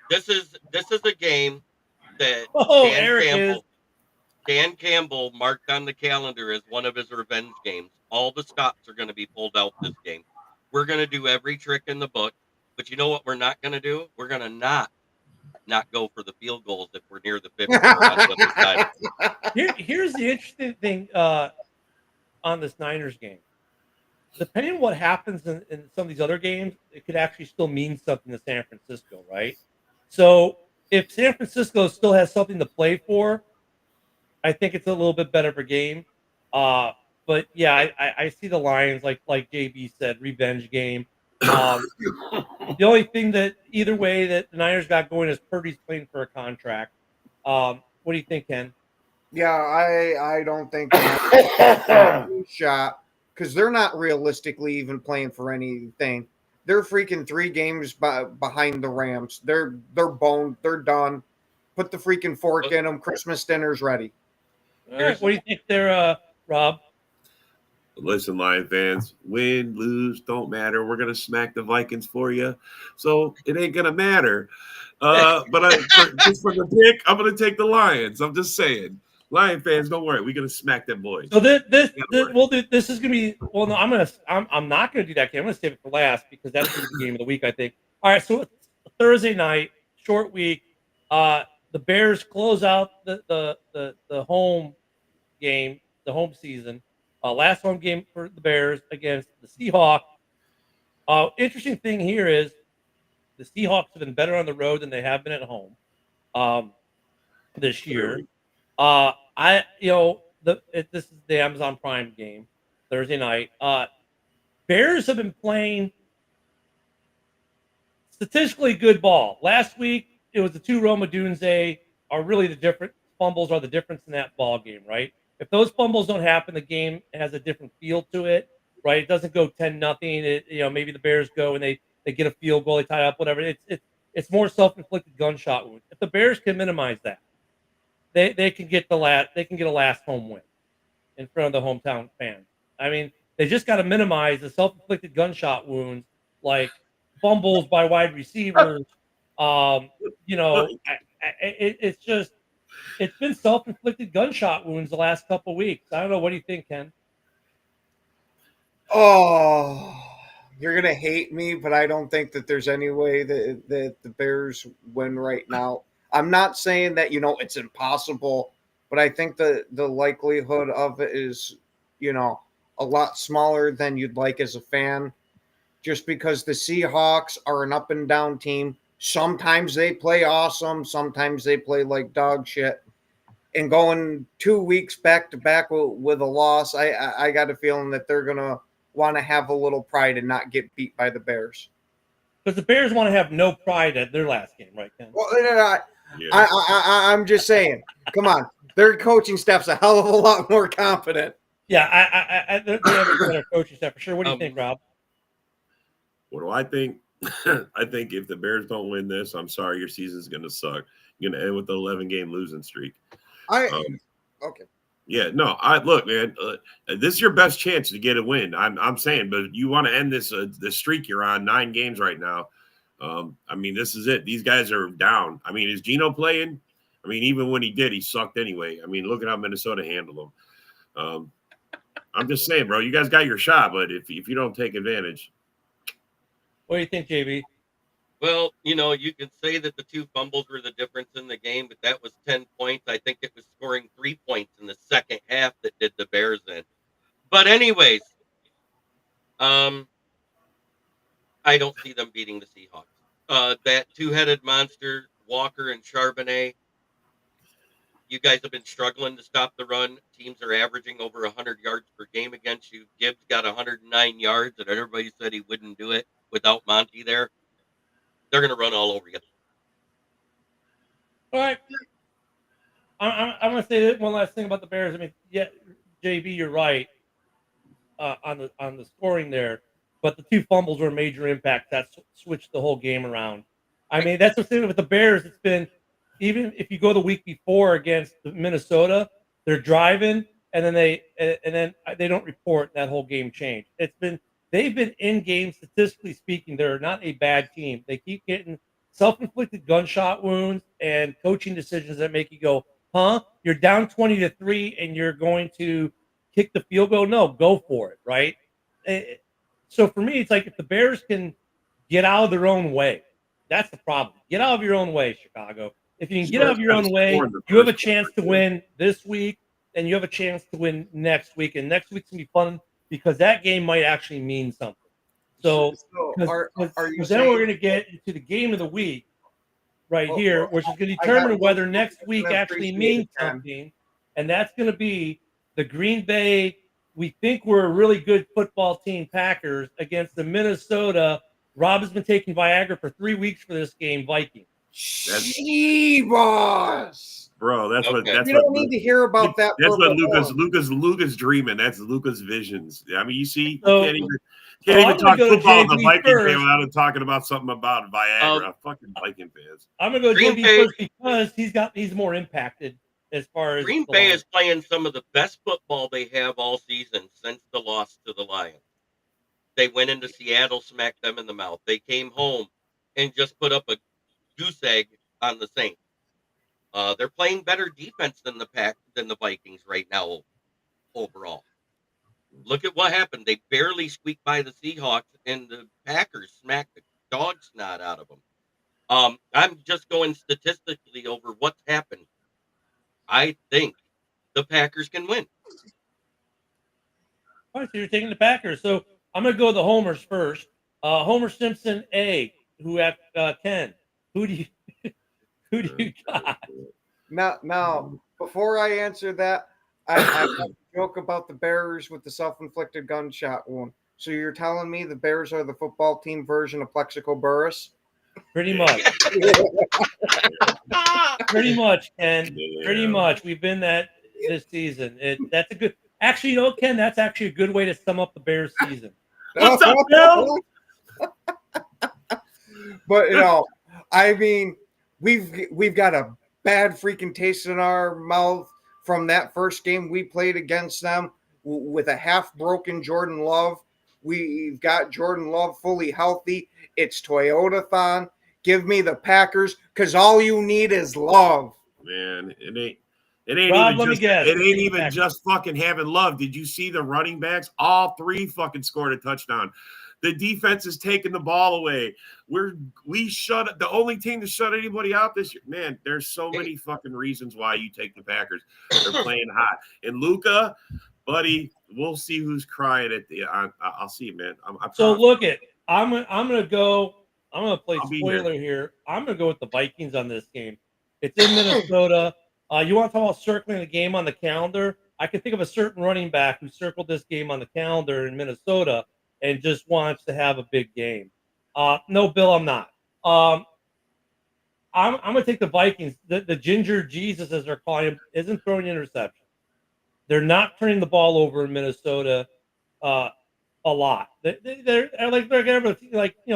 This is a game that Oh, Eric is. Dan Campbell marked on the calendar as one of his revenge games. All the stops are going to be pulled out this game. We're going to do every trick in the book, but you know what we're not going to do? We're going to not go for the field goals if we're near the 50 or on the other side. Here's the interesting thing on this Niners game. Depending on what happens in some of these other games, it could actually still mean something to San Francisco, right? So if San Francisco still has something to play for, I think it's a little bit better of a game. But yeah, I see the Lions like JB said, revenge game. The only thing that either way that the Niners got going is Purdy's playing for a contract. What do you think, Ken? Yeah, I don't think they're shot because they're not realistically even playing for anything. They're freaking 3 games behind the Rams. They're boned. They're done. Put the freaking fork in them. Christmas dinner's ready. All right, what do you think there, Rob? Listen, Lion fans, win, lose, don't matter. We're gonna smack the Vikings for you, so it ain't gonna matter. But just for the pick, I'm gonna take the Lions. I'm just saying, Lion fans, don't worry, we're gonna smack them boys. So this is gonna be well. No, I'm not gonna do that game. I'm gonna save it for last because that's gonna be the game of the week, I think. All right, so Thursday night, short week. The Bears close out the home game, the home season. Last home game for the Bears against the Seahawks. Interesting thing here is the Seahawks have been better on the road than they have been at home this year. This is the Amazon Prime game Thursday night. Bears have been playing statistically good ball. Last week it was the 2 Roma Dunze are really the different fumbles are the difference in that ball game, right? If those fumbles don't happen, the game has a different feel to it, right? It doesn't go 10-0. Maybe the Bears go and they get a field goal, they tie up, whatever. It's more self-inflicted gunshot wounds. If the Bears can minimize that, they can get a last home win in front of the hometown fans. I mean, they just got to minimize the self-inflicted gunshot wounds, like fumbles by wide receivers. It's been self-inflicted gunshot wounds the last couple of weeks. I don't know. What do you think, Ken? Oh, You're gonna hate me, but I don't think that there's any way that the Bears win right now. I'm not saying that it's impossible, but I think the likelihood of it is a lot smaller than you'd like as a fan. Just because the Seahawks are an up and down team. Sometimes they play awesome, sometimes they play like dog shit. And going 2 weeks back to back with a loss, I got a feeling that they're gonna want to have a little pride and not get beat by the Bears. Because the Bears want to have no pride at their last game, right, Ken? Well, I'm just saying. Come on, their coaching staff's a hell of a lot more confident. Yeah, they have a better coaching staff for sure. What do you think, Rob? What do I think? I think if the Bears don't win this, I'm sorry, your season's going to suck. You're going to end with the 11-game losing streak. Okay. Yeah, no, look, man. This is your best chance to get a win. I'm saying, but you want to end this streak you're on 9 games right now. I mean, this is it. These guys are down. I mean, is Geno playing? I mean, even when he did, he sucked anyway. I mean, look at how Minnesota handled him. I'm just saying, bro. You guys got your shot, but if you don't take advantage. What do you think, JB? Well, you can say that the 2 fumbles were the difference in the game, but that was 10 points. I think it was scoring 3 points in the second half that did the Bears in. But anyways, I don't see them beating the Seahawks. That 2-headed monster, Walker and Charbonnet, you guys have been struggling to stop the run. Teams are averaging over 100 yards per game against you. Gibbs got 109 yards, and everybody said he wouldn't do it without Monty there. They're going to run all over you. All right. I'm going to say one last thing about the Bears. I mean, yeah, JB, you're right on the scoring there, but the 2 fumbles were a major impact. That switched the whole game around. I mean, that's the thing with the Bears. It's been, even if you go the week before against Minnesota, they're driving and then they don't report. That whole game changed. They've been in game, statistically speaking. They're not a bad team. They keep getting self-inflicted gunshot wounds and coaching decisions that make you go, huh? You're down 20-3 and you're going to kick the field goal? No, go for it, right? So for me, it's like if the Bears can get out of their own way, that's the problem. Get out of your own way, Chicago. If you can get out of your own way, you have a chance to win this week, and you have a chance to win next week. And next week's going to be fun because that game might actually mean something. So then we're going to get into the game of the week here, which is going to determine whether next week actually means something. And that's going to be the Green Bay, we think we're a really good football team, Packers, against the Minnesota. Rob has been taking Viagra for 3 weeks for this game, Vikings. Boss. Bro, that's Okay. what that's You what don't need to hear about that. That's what Lucas dreaming. That's Lucas visions. I mean, you see, So, you can't even talk football in the JB Viking first. fan without talking about something about Viagra. Fucking Viking fans. I'm gonna go Green JB Bay- first because he's more impacted as far as Green the Bay Lions. is playing some of the best football they have all season since the loss to the Lions. They went into Seattle, smacked them in the mouth. They came home and just put up a goose egg on the Saints. They're playing better defense than the Vikings right now overall. Look at what happened. They barely squeaked by the Seahawks, and the Packers smacked the dog snot out of them. I'm just going statistically over what's happened. I think the Packers can win. All right, so you're taking the Packers. So I'm gonna go the homers first. Homer Simpson A. Who at Ken? Who do you got? Now, before I answer that, I have a joke about the Bears with the self-inflicted gunshot wound. So you're telling me the Bears are the football team version of Plexico Burris? Pretty much. Pretty much, Ken. Pretty much. We've been that this season. That's a good. Actually, Ken, that's actually a good way to sum up the Bears season. What's up, Bill? But I mean, we've got a bad freaking taste in our mouth from that first game we played against them with a half-broken Jordan Love. We've got Jordan Love fully healthy. It's Toyota-thon. Give me the Packers because all you need is love. Man, it ain't Rob, even let me just guess. it ain't even just fucking having love. Did you see the running backs? All 3 fucking scored a touchdown. The defense is taking the ball away. We shut the only team to shut anybody out this year. Man, there's so many fucking reasons why you take the Packers. They're playing hot. And Luka, buddy, we'll see who's crying at the. I'll see, man. So look it. I'm gonna go. I'm gonna play I'll be spoiler here. I'm gonna go with the Vikings on this game. It's in Minnesota. You want to talk about circling the game on the calendar? I can think of a certain running back who circled this game on the calendar in Minnesota and just wants to have a big game. No, Bill, I'm not. I'm gonna take the Vikings. The Ginger Jesus, as they're calling him, isn't throwing interceptions. They're not turning the ball over in Minnesota a lot. They're gonna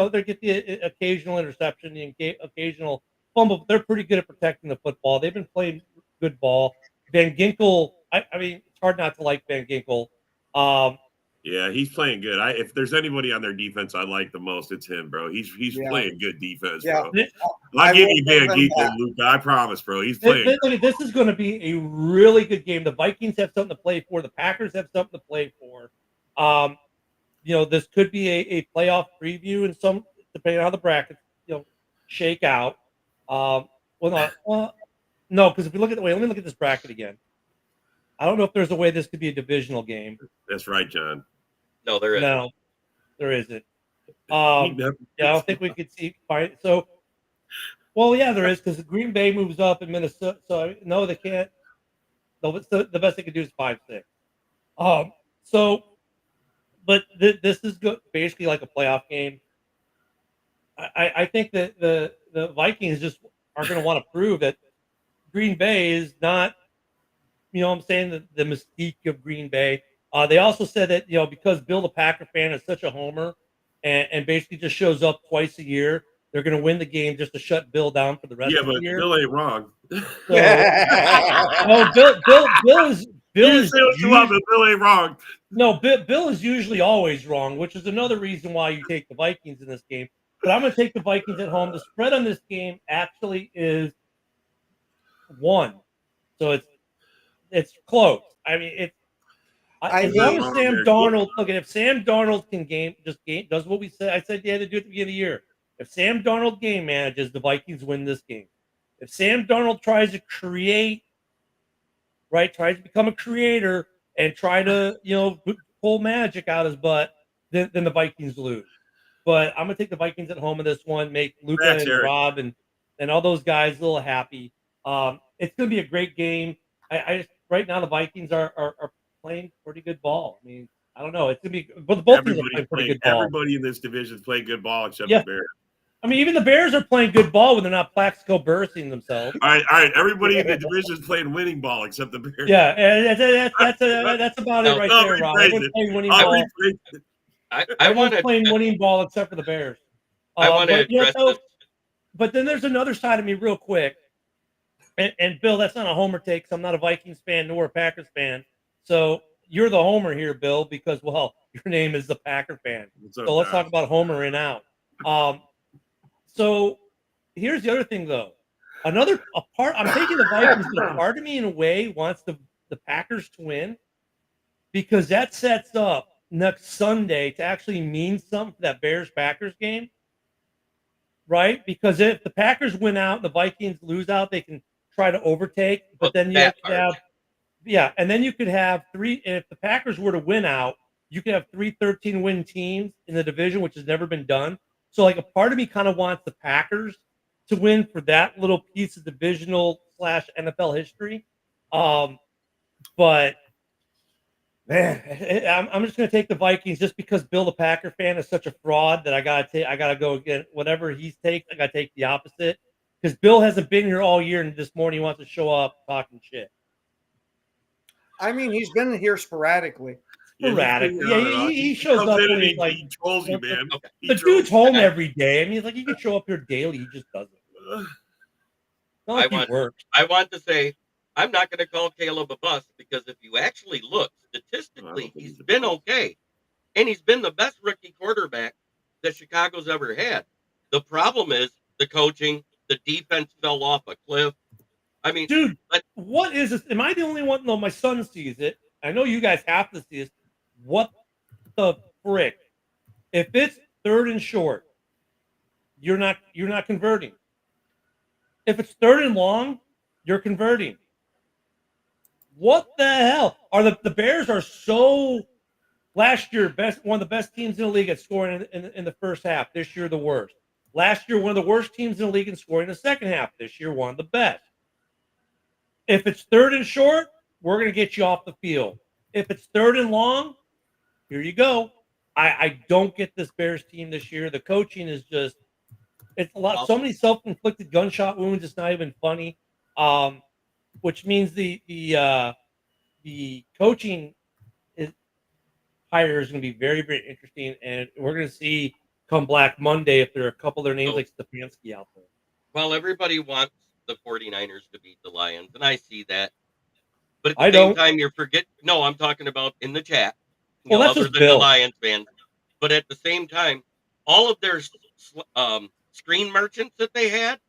they get the occasional interception, the occasional fumble. But they're pretty good at protecting the football. They've been playing good ball. Van Ginkel, I mean, it's hard not to like Van Ginkel. Yeah, he's playing good. If there's anybody on their defense I like the most, it's him, bro. He's playing good defense, bro. I'll give you Van Ginkel, Luka. I promise, bro. He's playing. This is going to be a really good game. The Vikings have something to play for. The Packers have something to play for. This could be a playoff preview, and some depending on how the brackets shake out. No, because if we look at let me look at this bracket again. I don't know if there's a way this could be a divisional game. That's right, John. No, there isn't. No, there isn't. I don't think we could see. So, yeah, there is because Green Bay moves up in Minnesota. So no, they can't. The best they can do is 5-6. But this is good, basically like a playoff game. I think that the Vikings just are going to want to prove that Green Bay is not. I'm saying the mystique of Green Bay. They also said that, because Bill the Packer fan is such a homer and basically just shows up twice a year, they're going to win the game just to shut Bill down for the rest of the year. Yeah, but Bill ain't wrong. Bill is Bill ain't wrong. No, Bill is usually always wrong, which is another reason why you take the Vikings in this game. But I'm going to take the Vikings at home. The spread on this game actually is 1. So it's close. I mean, as long as Sam Darnold, if Sam Darnold does what we said, I said he had to do at the beginning of the year. If Sam Darnold game manages, the Vikings win this game. If Sam Darnold tries to create, tries to become a creator and try to, pull magic out his butt, then the Vikings lose. But I'm gonna take the Vikings at home in this one, make Luka and Rob and all those guys a little happy. It's gonna be a great game. I just right now the Vikings are playing pretty good ball. I mean, I don't know. It's gonna be, but both teams are playing pretty good ball. Everybody in this division is playing good ball except the Bears. I mean, even the Bears are playing good ball when they're not Plaxico bursting themselves. All right. Everybody in the division is playing winning ball except the Bears. Yeah, and that's about it right there, Rob. Everyone's playing winning ball. Everyone's playing winning ball except for the Bears. I want to address this. But then there's another side of me real quick. And Bill, that's not a homer take because I'm not a Vikings fan nor a Packers fan. So you're the homer here, Bill, because, your name is the Packer fan. So let's talk about homer in out. So here's the other thing, though. I'm taking the Vikings, but a part of me, in a way, wants the Packers to win because that sets up next Sunday to actually mean something for that Bears-Packers game, right? Because if the Packers win out and the Vikings lose out, they can try to overtake, but then you and then you could have 3. And if the Packers were to win out, you could have 3 13-win teams in the division, which has never been done. So, a part of me kind of wants the Packers to win for that little piece of divisional / NFL history. But man, I'm just going to take the Vikings just because Bill, the Packer fan, is such a fraud that I got to go again. Whatever he takes, I got to take the opposite. Because Bill hasn't been here all year, and this morning he wants to show up talking shit. I mean, he's been here sporadically. He shows up and he trolls you, man. The dude's home every day. I mean, he can show up here daily. He just doesn't. I want to say I'm not going to call Caleb a bust because if you actually look statistically, he's been okay, and he's been the best rookie quarterback that Chicago's ever had. The problem is the coaching. The defense fell off a cliff. I mean, dude, what is this? Am I the only one? No, my son sees it. I know you guys have to see this. What the frick If it's third and short, you're not converting. If it's third and long, you're converting. What the hell? Are the Bears are so last year one of the best teams in the league at scoring in the first half. This year the worst. Last year one of the worst teams in the league in scoring in the second half. This year one of the best. If it's third and short, we're going to get you off the field. If it's third and long, here you go. I don't get this Bears team this year. The coaching is just it's a lot. So many self-inflicted gunshot wounds. It's not even funny. Which means the coaching hire is going to be very, very interesting, and we're going to see come Black Monday if there are a couple of their names like Stefanski out there. Well, everybody wants the 49ers to beat the Lions, and I see that. But at the same time, you're forgetting. No, I'm talking about in the chat. Well, that's other just than Bill. The Lions fans. But at the same time, all of their screen merchants that they had,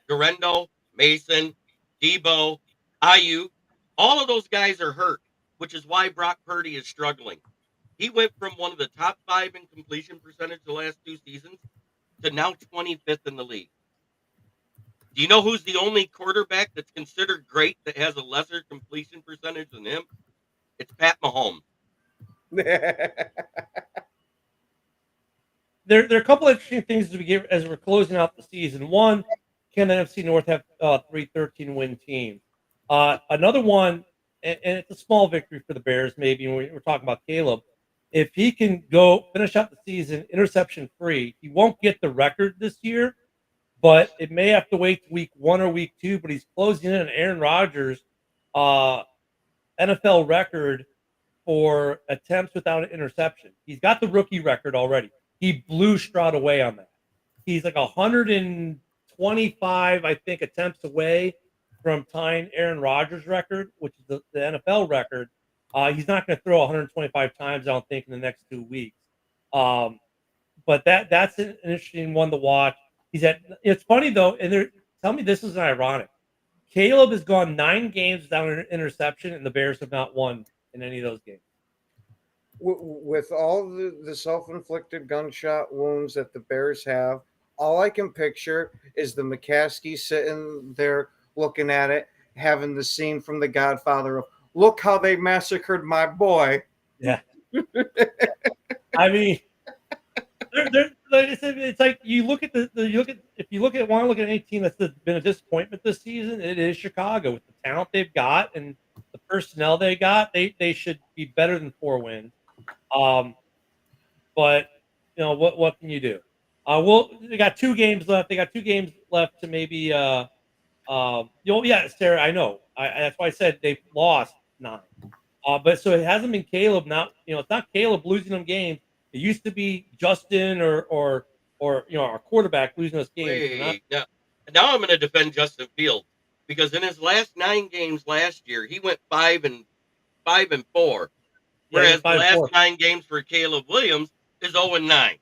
Garendo, Mason, Debo, Ayuk, all of those guys are hurt, which is why Brock Purdy is struggling. He went from one of the top 5 in completion percentage the last 2 seasons to now 25th in the league. Do you know who's the only quarterback that's considered great that has a lesser completion percentage than him? It's Pat Mahomes. There are a couple of interesting things to begin as we're closing out the season. One, can the NFC North have 3 13-win teams? Another one, and it's a small victory for the Bears, maybe, and we're talking about Caleb. If he can go finish out the season interception-free, he won't get the record this year, but it may have to wait to week 1 or week 2, but he's closing in on Aaron Rodgers' NFL record for attempts without an interception. He's got the rookie record already. He blew Stroud away on that. He's like 125, I think, attempts away from tying Aaron Rodgers' record, which is the NFL record. He's not going to throw 125 times, I don't think, in the next 2 weeks. But that's an interesting one to watch. It's funny, though, and tell me this isn't ironic. Caleb has gone 9 games without an interception, and the Bears have not won in any of those games. With all the self-inflicted gunshot wounds that the Bears have, all I can picture is the McCaskey sitting there looking at it, having the scene from The Godfather of, look how they massacred my boy. Yeah. I mean, it's like you look at want to look at any team that's been a disappointment this season, it is Chicago. With the talent they've got and the personnel they got, they should be better than 4 wins. But what can you do? They got 2 games left. They got 2 games left to maybe. Sarah, I know. That's why I said they've lost 9. But so it hasn't been Caleb. It's not Caleb losing them games. It used to be Justin or our quarterback losing us games. Now I'm going to defend Justin Fields because in his last 9 games last year, he went 5-4. Whereas the last 9 games for Caleb Williams is 0-9.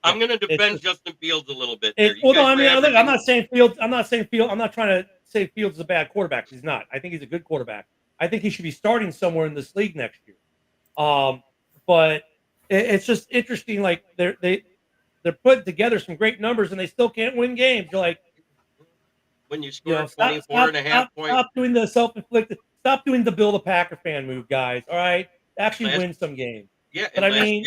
I'm going to defend Justin Fields a little bit. I'm not saying Fields. I'm not trying to say Fields is a bad quarterback. He's not. I think he's a good quarterback. I think he should be starting somewhere in this league next year. But it's just interesting. Like they're putting together some great numbers and they still can't win games. You're like, when you score 24.5 points. Stop doing the self-inflicted. Stop doing the Bill the Packer fan move, guys. All right, actually win some games. Yeah, but I mean,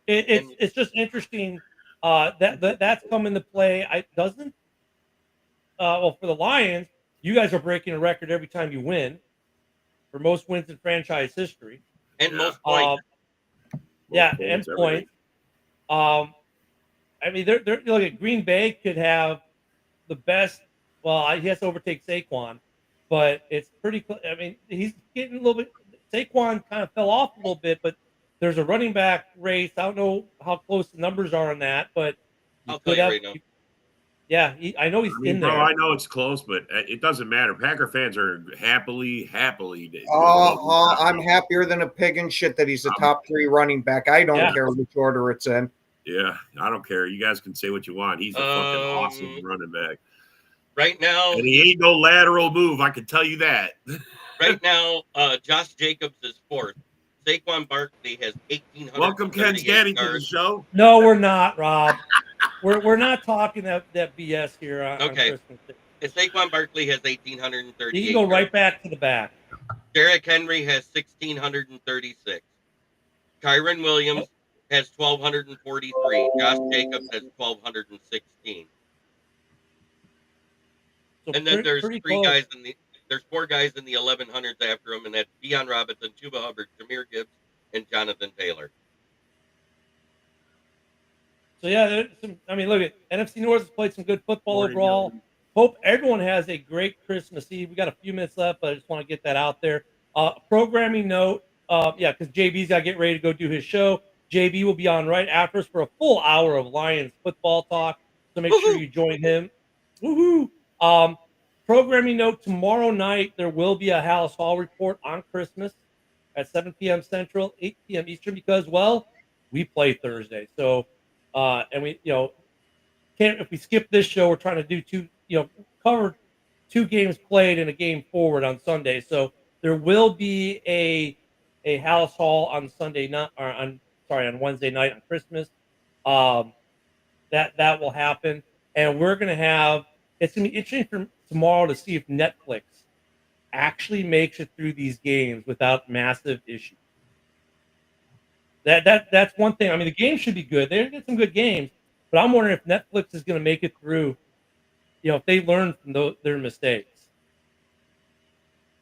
it's just interesting that's come into play. For the Lions, you guys are breaking a record every time you win for most wins in franchise history and most points. And points. I mean, they're look at Green Bay could have the best. Well, he has to overtake Saquon, but it's pretty. I mean, he's getting a little bit. Saquon kind of fell off a little bit, but there's a running back race. I don't know how close the numbers are on that, but I'll tell you right now. Yeah, I know he's in there. I know it's close, but it doesn't matter. Packer fans are happily. I'm happier than a pig in shit that he's a top 3 running back. I don't care which order it's in. Yeah, I don't care. You guys can say what you want. He's a fucking awesome running back. Right now, and he ain't no lateral move. I can tell you that. Right now, Josh Jacobs is 4th. Saquon Barkley has 1,838 Welcome Ken Gaddy to the yards. show. No, we're not, Rob. We're not talking that BS here on Okay. Christmas Day. Saquon Barkley has You 1,838 can go yards. right back to the back. Derrick Henry has 1,636. Kyron Williams has 1,243. Josh Jacobs has 1,216. So And then there's pretty close. there's 4 guys in the 1100s after him, and that's Deion Robinson, Chuba Hubbard, Jahmyr Gibbs, and Jonathan Taylor. So yeah, look at NFC North has played some good football Morning, overall. gentlemen. Hope everyone has a great Christmas Eve. We got a few minutes left, but I just want to get that out there. Programming note, because JB's got to get ready to go do his show. JB will be on right after us for a full hour of Lions football talk. So make sure you join him. Woohoo! Programming note: tomorrow night there will be a House Hall report on Christmas at 7 p.m. Central, 8 p.m. Eastern, because we play Thursday. So, and we can't, if we skip this show, we're trying to do cover 2 games played and a game forward on Sunday. So there will be a House Hall on Sunday night, or on Wednesday night on Christmas. That will happen, and we're gonna have. It's gonna be interesting for tomorrow to see if Netflix actually makes it through these games without massive issues. That's one thing. I mean, the game should be good. They're gonna get some good games, but I'm wondering if Netflix is gonna make it through. If they learn from their mistakes.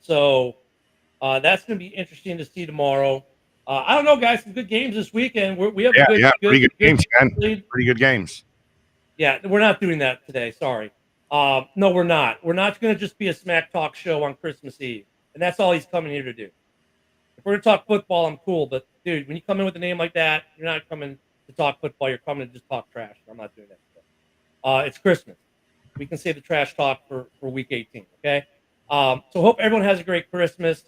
So that's going to be interesting to see tomorrow. I don't know, guys. Some good games this weekend. We have pretty good games, man. Pretty good games. Yeah, we're not doing that today. Sorry. No, we're not. We're not going to just be a smack talk show on Christmas Eve, and that's all he's coming here to do. If we're going to talk football, I'm cool, but dude, when you come in with a name like that, you're not coming to talk football. You're coming to just talk trash. I'm not doing that today. It's Christmas. We can save the trash talk for week 18. Okay. So hope everyone has a great Christmas.